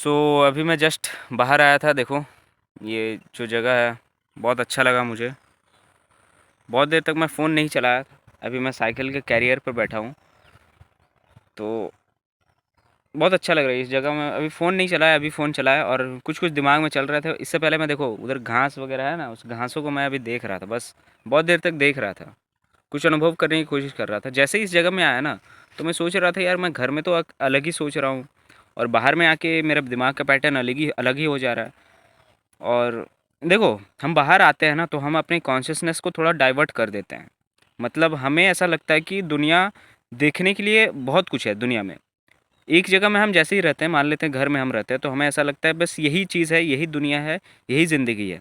सो अभी मैं जस्ट बाहर आया था। देखो ये जो जगह है बहुत अच्छा लगा मुझे। बहुत देर तक मैं फ़ोन नहीं चलाया। अभी मैं साइकिल के कैरियर पर बैठा हूँ तो बहुत अच्छा लग रहा है इस जगह में। अभी फ़ोन नहीं चलाया, अभी फ़ोन चलाया और कुछ कुछ दिमाग में चल रहा था। इससे पहले मैं देखो उधर घास वगैरह है ना, उस घासों को मैं अभी देख रहा था, बस बहुत देर तक देख रहा था। कुछ अनुभव करने की कोशिश कर रहा था। जैसे ही इस जगह में आया ना तो मैं सोच रहा था यार मैं घर में तो अलग ही सोच रहा हूँ और बाहर में आके मेरा दिमाग का पैटर्न अलग ही हो जा रहा है। और देखो हम बाहर आते हैं ना तो हम अपनी कॉन्शियसनेस को थोड़ा डाइवर्ट कर देते हैं। मतलब हमें ऐसा लगता है कि दुनिया देखने के लिए बहुत कुछ है दुनिया में। एक जगह में हम जैसे ही रहते हैं, मान लेते हैं घर में हम रहते हैं, तो हमें ऐसा लगता है बस यही चीज़ है, यही दुनिया है, यही ज़िंदगी है।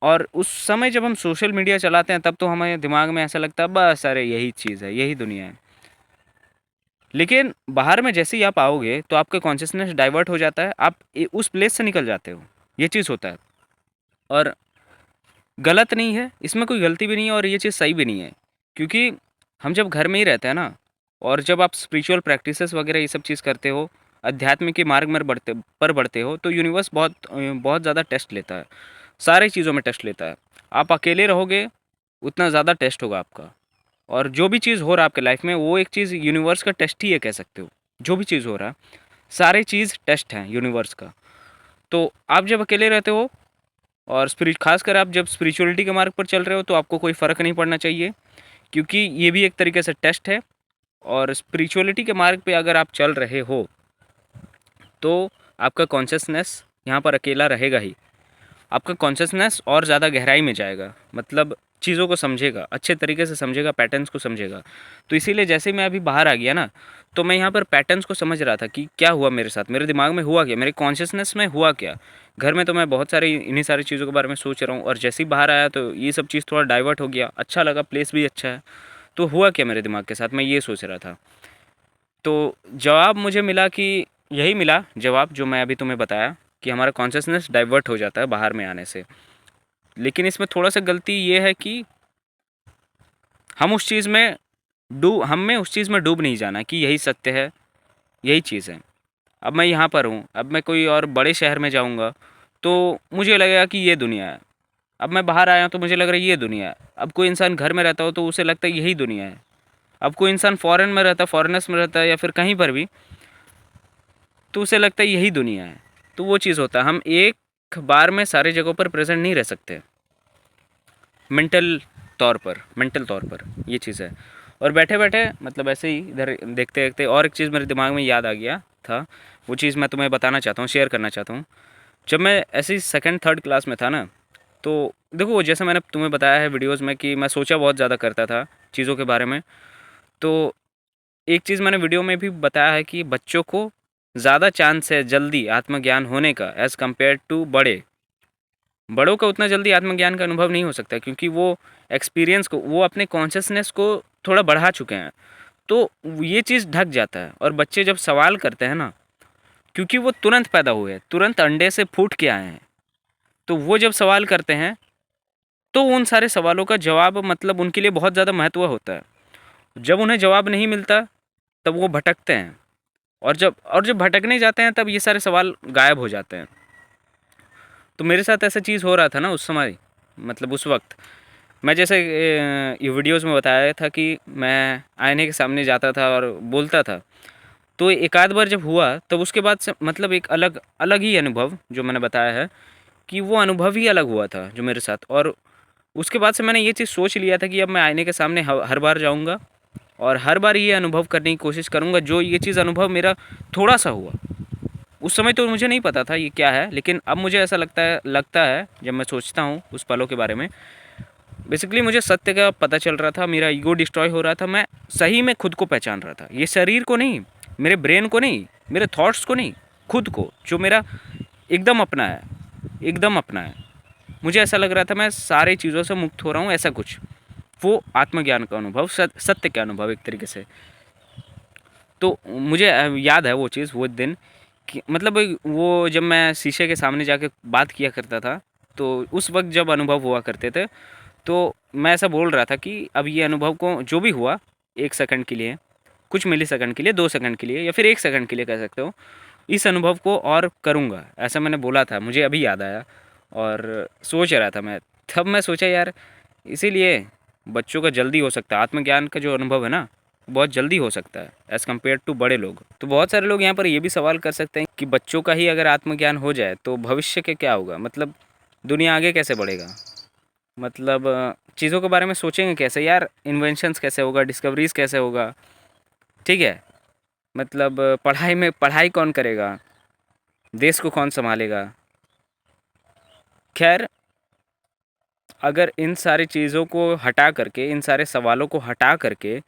और उस समय जब हम सोशल मीडिया चलाते हैं तब तो हमारे दिमाग में ऐसा लगता है बस अरे यही चीज़ है, यही दुनिया है। लेकिन बाहर में जैसे ही आप आओगे तो आपका कॉन्शियसनेस डाइवर्ट हो जाता है, आप उस प्लेस से निकल जाते हो। ये चीज़ होता है। और गलत नहीं है, इसमें कोई गलती भी नहीं है और ये चीज़ सही भी नहीं है। क्योंकि हम जब घर में ही रहते हैं ना और जब आप स्पिरिचुअल प्रैक्टिसेस वगैरह ये सब चीज़ करते हो, अध्यात्म के मार्ग में बढ़ते हो तो यूनिवर्स बहुत ज़्यादा टेस्ट लेता है। सारी चीज़ों में टेस्ट लेता है। आप अकेले रहोगे उतना ज़्यादा टेस्ट होगा आपका। और जो भी चीज़ हो रहा है आपके लाइफ में वो एक चीज़ यूनिवर्स का टेस्ट ही है, कह सकते हो। जो भी चीज़ हो रहा है सारी चीज़ टेस्ट हैं यूनिवर्स का। तो आप जब अकेले रहते हो और खासकर आप जब स्पिरिचुअलिटी के मार्ग पर चल रहे हो तो आपको कोई फ़र्क नहीं पड़ना चाहिए, क्योंकि ये भी एक तरीके से टेस्ट है। और स्पिरिचुअलिटी के मार्ग पे अगर आप चल रहे हो तो आपका कॉन्शियसनेस यहाँ पर अकेला रहेगा ही। आपका कॉन्शियसनेस और ज़्यादा गहराई में जाएगा, मतलब चीज़ों को समझेगा, अच्छे तरीके से समझेगा, पैटर्न्स को समझेगा। तो इसीलिए जैसे ही मैं अभी बाहर आ गया ना तो मैं यहाँ पर पैटर्न्स को समझ रहा था कि क्या हुआ मेरे साथ, मेरे दिमाग में हुआ क्या, मेरे कॉन्शियसनेस में हुआ क्या। घर में तो मैं बहुत सारी इन्हीं सारी चीज़ों के बारे में सोच रहा हूँ और जैसे ही बाहर आया तो ये सब चीज़ थोड़ा डाइवर्ट हो गया। अच्छा लगा, प्लेस भी अच्छा है। तो हुआ क्या मेरे दिमाग के साथ, मैं ये सोच रहा था। तो जवाब मुझे मिला कि यही मिला जवाब जो मैं अभी तुम्हें बताया, कि हमारा कॉन्शियसनेस डाइवर्ट हो जाता है बाहर में आने से। लेकिन इसमें थोड़ा सा गलती ये है कि हम उस चीज़ में हमें उस चीज़ में डूब नहीं जाना कि यही सत्य है, यही चीज़ है। अब मैं यहाँ पर हूँ, अब मैं कोई और बड़े शहर में जाऊँगा तो मुझे लगेगा कि ये दुनिया है। अब मैं बाहर आया हूँ तो मुझे लग रहा है ये दुनिया है। अब कोई इंसान घर में रहता हो तो उसे लगता है यही दुनिया है। अब कोई इंसान फॉरेन में रहता है, फॉरेनर्स में रहता है या फिर कहीं पर भी, तो उसे लगता है यही दुनिया है। तो वो चीज़ होता है, हम एक बार में सारी जगहों पर प्रेजेंट नहीं रह सकते। मेंटल तौर पर ये चीज़ है। और बैठे बैठे मतलब ऐसे ही इधर देखते देखते और एक चीज़ मेरे दिमाग में याद आ गया था। वो चीज़ मैं तुम्हें बताना चाहता हूँ, शेयर करना चाहता हूँ। जब मैं ऐसे ही सेकंड थर्ड क्लास में था ना, तो देखो जैसे मैंने तुम्हें बताया है वीडियोज़ में कि मैं सोचा बहुत ज़्यादा करता था चीज़ों के बारे में। तो एक चीज़ मैंने वीडियो में भी बताया है कि बच्चों को ज़्यादा चांस है जल्दी आत्मज्ञान होने का एज़ कम्पेयर टू बड़े। बड़ों का उतना जल्दी आत्मज्ञान का अनुभव नहीं हो सकता, क्योंकि वो एक्सपीरियंस को, वो अपने कॉन्शियसनेस को थोड़ा बढ़ा चुके हैं। तो ये चीज़ ढक जाता है। और बच्चे जब सवाल करते हैं ना, क्योंकि वो तुरंत पैदा हुए हैं, तुरंत अंडे से फूट के आए हैं, तो वो जब सवाल करते हैं तो उन सारे सवालों का जवाब मतलब उनके लिए बहुत ज़्यादा महत्व होता है। जब उन्हें जवाब नहीं मिलता तब वो भटकते हैं। और जब भटकने जाते हैं तब ये सारे सवाल गायब हो जाते हैं। तो मेरे साथ ऐसा चीज़ हो रहा था ना उस समय, मतलब उस वक्त मैं जैसे ये वीडियोस में बताया था कि मैं आईने के सामने जाता था और बोलता था। तो एक आध बार जब हुआ तब उसके बाद से मतलब एक अलग अलग ही अनुभव जो मैंने बताया है कि वो अनुभव ही अलग हुआ था जो मेरे साथ। और उसके बाद से मैंने ये चीज़ सोच लिया था कि अब मैं आईने के सामने हर बार जाऊँगा और हर बार ये अनुभव करने की कोशिश करूँगा जो ये चीज़ अनुभव मेरा थोड़ा सा हुआ। उस समय तो मुझे नहीं पता था ये क्या है, लेकिन अब मुझे ऐसा लगता है जब मैं सोचता हूँ उस पलों के बारे में। बेसिकली मुझे सत्य का पता चल रहा था, मेरा ईगो डिस्ट्रॉय हो रहा था, मैं सही में खुद को पहचान रहा था। ये शरीर को नहीं, मेरे ब्रेन को नहीं, मेरे थॉट्स को नहीं, खुद को, जो मेरा एकदम अपना है, एकदम अपना है। मुझे ऐसा लग रहा था मैं सारी चीज़ों से मुक्त हो रहा हूँ, ऐसा कुछ। वो आत्मज्ञान का अनुभव, सत्य का अनुभव एक तरीके से। तो मुझे याद है वो चीज़, वो दिन कि मतलब वो जब मैं शीशे के सामने जाके बात किया करता था तो उस वक्त जब अनुभव हुआ करते थे, तो मैं ऐसा बोल रहा था कि अब ये अनुभव को जो भी हुआ 1 सेकंड के लिए, कुछ मिली सेकंड के लिए, 2 सेकंड के लिए या फिर 1 सेकंड के लिए कह सकते हो, इस अनुभव को और करूँगा, ऐसा मैंने बोला था, मुझे अभी याद आया और सोच रहा था मैं, तब मैं सोचा यार इसीलिए बच्चों का जल्दी हो सकता है, आत्मज्ञान का जो अनुभव है ना बहुत जल्दी हो सकता है एज़ कम्पेयर टू बड़े लोग। तो बहुत सारे लोग यहाँ पर ये भी सवाल कर सकते हैं कि बच्चों का ही अगर आत्मज्ञान हो जाए तो भविष्य के क्या होगा, मतलब दुनिया आगे कैसे बढ़ेगा, मतलब चीज़ों के बारे में सोचेंगे कैसे यार, इन्वेंशंस कैसे होगा, डिस्कवरीज कैसे होगा, ठीक है, मतलब पढ़ाई में पढ़ाई कौन करेगा, देश को कौन संभालेगा। खैर, अगर इन सारी चीज़ों को हटा करके, इन सारे सवालों को हटा करके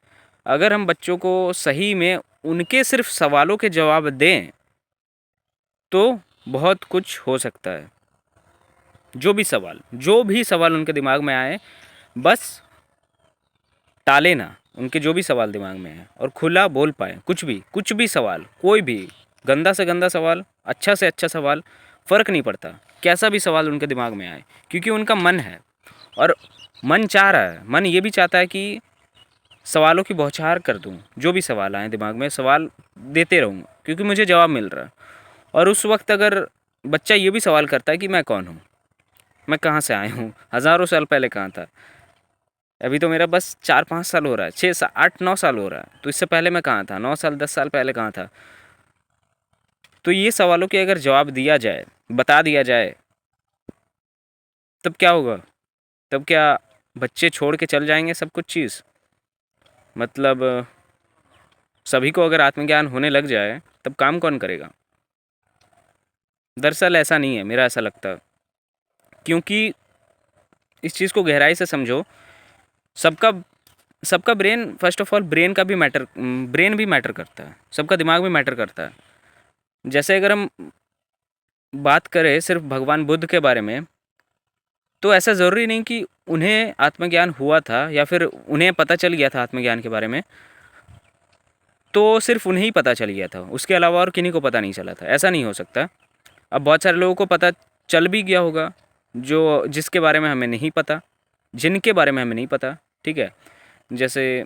अगर हम बच्चों को सही में उनके सिर्फ सवालों के जवाब दें तो बहुत कुछ हो सकता है। जो भी सवाल उनके दिमाग में आए बस टाले ना, उनके जो भी सवाल दिमाग में है और खुला बोल पाए, कुछ भी सवाल, कोई भी गंदा से गंदा सवाल, अच्छा से अच्छा सवाल, फ़र्क नहीं पड़ता, कैसा भी सवाल उनके दिमाग में आए, क्योंकि उनका मन है और मन चाह रहा है, मन ये भी चाहता है कि सवालों की बौछार कर दूं, जो भी सवाल आए दिमाग में सवाल देते रहूं क्योंकि मुझे जवाब मिल रहा है। और उस वक्त अगर बच्चा ये भी सवाल करता है कि मैं कौन हूँ, मैं कहाँ से आया हूँ, हज़ारों साल पहले कहाँ था, अभी तो मेरा बस 4-5 साल हो रहा है, 6-8-9 साल हो रहा है, तो इससे पहले मैं कहाँ था, 9 साल 10 साल पहले कहाँ था। तो ये सवालों के अगर जवाब दिया जाए, बता दिया जाए, तब क्या होगा, तब क्या बच्चे छोड़ के चल जाएंगे सब कुछ चीज़, मतलब सभी को अगर आत्मज्ञान होने लग जाए तब काम कौन करेगा। दरअसल ऐसा नहीं है, मेरा ऐसा लगता है, क्योंकि इस चीज़ को गहराई से समझो, सबका सबका brain, first of all brain भी मैटर करता है, सबका दिमाग भी मैटर करता है। जैसे अगर हम बात करें सिर्फ भगवान बुद्ध के बारे में, तो ऐसा ज़रूरी नहीं कि उन्हें आत्मज्ञान हुआ था या फिर उन्हें पता चल गया था आत्मज्ञान के बारे में, तो सिर्फ उन्हें ही पता चल गया था, उसके अलावा और किन्हीं को पता नहीं चला था, ऐसा नहीं हो सकता। अब बहुत सारे लोगों को पता चल भी गया होगा जो जिसके बारे में हमें नहीं पता, जिनके बारे में हमें नहीं पता, ठीक है, जैसे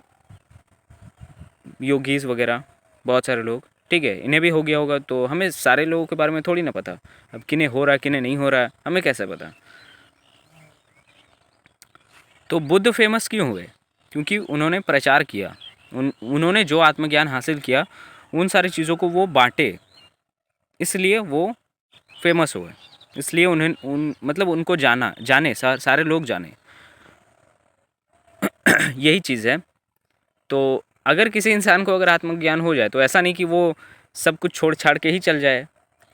योगीज़ वगैरह, बहुत सारे लोग, ठीक है, इन्हें भी हो गया होगा, तो हमें सारे लोगों के बारे में थोड़ी ना पता, अब किन्हें हो रहा है किन्हें नहीं हो रहा है हमें कैसे पता। तो बुद्ध फेमस क्यों हुए, क्योंकि उन्होंने प्रचार किया, उन्होंने जो आत्मज्ञान हासिल किया उन सारी चीज़ों को वो बांटे, इसलिए वो फेमस हुए, इसलिए उन्हें मतलब उनको सारे लोग जाने। यही चीज़ है। तो अगर किसी इंसान को अगर आत्मज्ञान हो जाए तो ऐसा नहीं कि वो सब कुछ छोड़ छाड़ के ही चल जाए,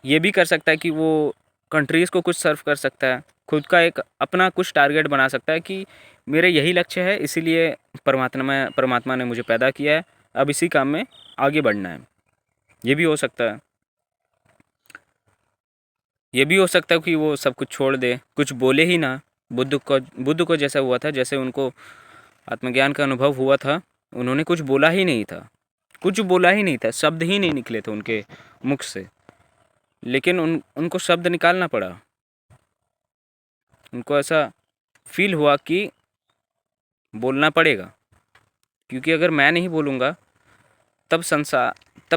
ये भी कर सकता है कि वो कंट्रीज़ को कुछ सर्व कर सकता है, खुद का एक अपना कुछ टारगेट बना सकता है कि मेरे यही लक्ष्य है, इसीलिए परमात्मा ने मुझे पैदा किया है, अब इसी काम में आगे बढ़ना है। ये भी हो सकता है, ये भी हो सकता है कि वो सब कुछ छोड़ दे, कुछ बोले ही ना। बुद्ध को जैसा हुआ था, जैसे उनको आत्मज्ञान का अनुभव हुआ था, उन्होंने कुछ बोला ही नहीं था, कुछ बोला ही नहीं था, शब्द ही नहीं निकले थे उनके मुख से, लेकिन उनको शब्द निकालना पड़ा। उनको ऐसा फील हुआ कि बोलना पड़ेगा, क्योंकि अगर मैं नहीं बोलूँगा तब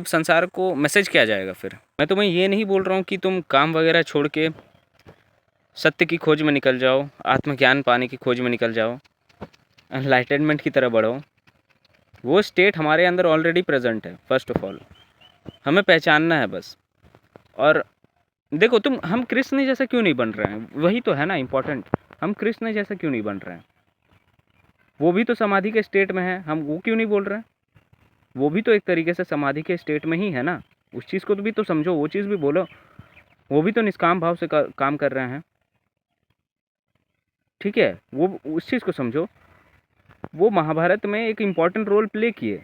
संसार को मैसेज क्या जाएगा फिर। मैं तुम्हें ये नहीं बोल रहा हूँ कि तुम काम वगैरह छोड़ के सत्य की खोज में निकल जाओ, आत्मज्ञान पाने की खोज में निकल जाओ, एनलाइटनमेंट की तरह बढ़ो। वो स्टेट हमारे अंदर ऑलरेडी प्रेजेंट है, फर्स्ट ऑफ ऑल हमें पहचानना है बस। और देखो हम कृष्ण जैसा क्यों नहीं बन रहे हैं, वही तो है ना इम्पोर्टेंट, हम कृष्ण जैसा क्यों नहीं बन रहे हैं, वो भी तो समाधि के स्टेट में है, हम वो क्यों नहीं बोल रहे हैं, वो भी तो एक तरीके से समाधि के स्टेट में ही है ना, उस चीज़ को तो भी तो समझो, वो चीज़ भी बोलो, वो भी तो निष्काम भाव से काम कर रहे हैं, ठीक है, वो उस चीज़ को समझो। वो महाभारत में एक इम्पॉर्टेंट रोल प्ले किए,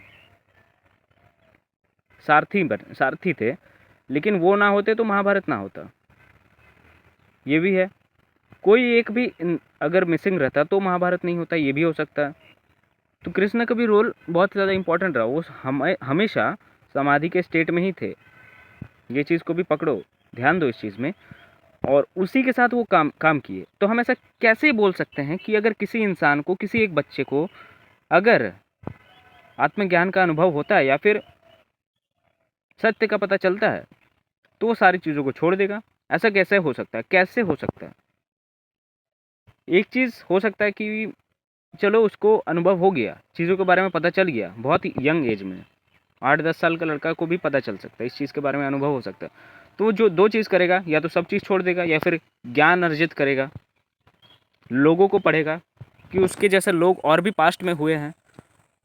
सारथी थे, लेकिन वो ना होते तो महाभारत ना होता, ये भी है। कोई एक भी अगर मिसिंग रहता तो महाभारत नहीं होता, ये भी हो सकता है। तो कृष्ण का भी रोल बहुत ज़्यादा इम्पोर्टेंट रहा, वो हमेशा समाधि के स्टेट में ही थे, ये चीज़ को भी पकड़ो, ध्यान दो इस चीज़ में, और उसी के साथ वो काम किए। तो हम ऐसा कैसे बोल सकते हैं कि अगर किसी इंसान को, किसी एक बच्चे को अगर आत्मज्ञान का अनुभव होता है या फिर सत्य का पता चलता है, तो वो सारी चीज़ों को छोड़ देगा। ऐसा कैसे हो सकता है? कैसे हो सकता है? एक चीज़ हो सकता है कि चलो उसको अनुभव हो गया, चीज़ों के बारे में पता चल गया बहुत ही यंग एज में, 8-10 साल का लड़का को भी पता चल सकता है, इस चीज़ के बारे में अनुभव हो सकता है। तो वो जो 2 चीज़ करेगा, या तो सब चीज़ छोड़ देगा या फिर ज्ञान अर्जित करेगा, लोगों को पढ़ेगा कि उसके जैसे लोग और भी पास्ट में हुए हैं,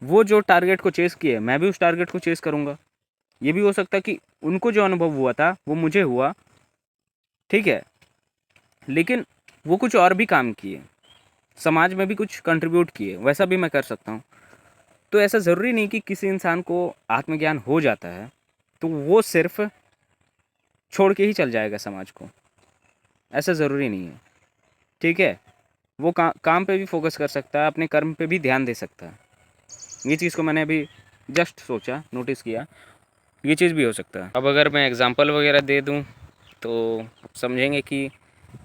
वो जो टारगेट को चेस किए, मैं भी उस टारगेट को चेस करूँगा। ये भी हो सकता है कि उनको जो अनुभव हुआ था वो मुझे हुआ, ठीक है, लेकिन वो कुछ और भी काम किए, समाज में भी कुछ कंट्रीब्यूट किए, वैसा भी मैं कर सकता हूँ। तो ऐसा ज़रूरी नहीं कि किसी इंसान को आत्मज्ञान हो जाता है तो वो सिर्फ छोड़ के ही चल जाएगा समाज को, ऐसा ज़रूरी नहीं है, ठीक है। वो काम पे भी फोकस कर सकता है, अपने कर्म पे भी ध्यान दे सकता है। ये चीज़ को मैंने अभी जस्ट सोचा, नोटिस किया, ये चीज़ भी हो सकता है। अब अगर मैं एग्जांपल वगैरह दे दूं तो समझेंगे कि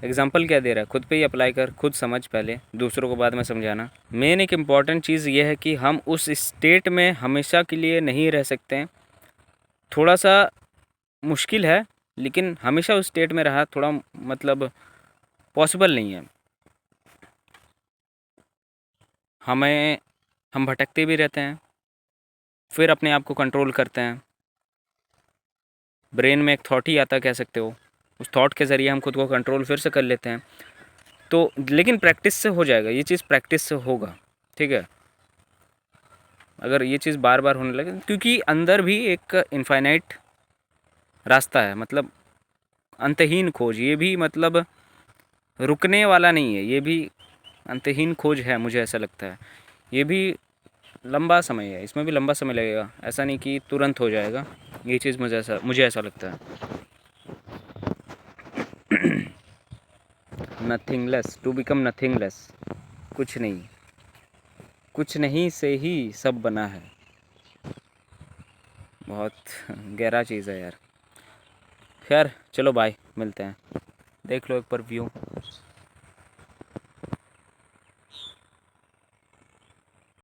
एग्जांपल क्या दे रहा है, खुद पे ही अप्लाई कर, खुद समझ पहले, दूसरों को बाद में समझाना। मेन एक इम्पॉर्टेंट चीज़ ये है कि हम उस स्टेट में हमेशा के लिए नहीं रह सकते हैं। थोड़ा सा मुश्किल है, लेकिन हमेशा उस स्टेट में रहा थोड़ा मतलब पॉसिबल नहीं है। हम भटकते भी रहते हैं, फिर अपने आप को कंट्रोल करते हैं। ब्रेन में एक थॉट ही आता, कह सकते हो, उस थॉट के ज़रिए हम खुद को कंट्रोल फिर से कर लेते हैं। तो लेकिन प्रैक्टिस से हो जाएगा, ये चीज़ प्रैक्टिस से होगा, ठीक है। अगर ये चीज़ बार बार होने लगे, क्योंकि अंदर भी एक इनफाइनाइट रास्ता है, मतलब अंतहीन खोज, ये भी मतलब रुकने वाला नहीं है, ये भी अंतहीन खोज है, मुझे ऐसा लगता है। ये भी लंबा समय है, इसमें भी लंबा समय लगेगा, ऐसा नहीं कि तुरंत हो जाएगा। ये चीज़ मुझे ऐसा लगता है। नथिंगलेस, टू बिकम नथिंगलेस, कुछ नहीं, कुछ नहीं से ही सब बना है। बहुत गहरा चीज़ है यार। खैर चलो बाय, मिलते हैं। देख लो एक बार व्यू।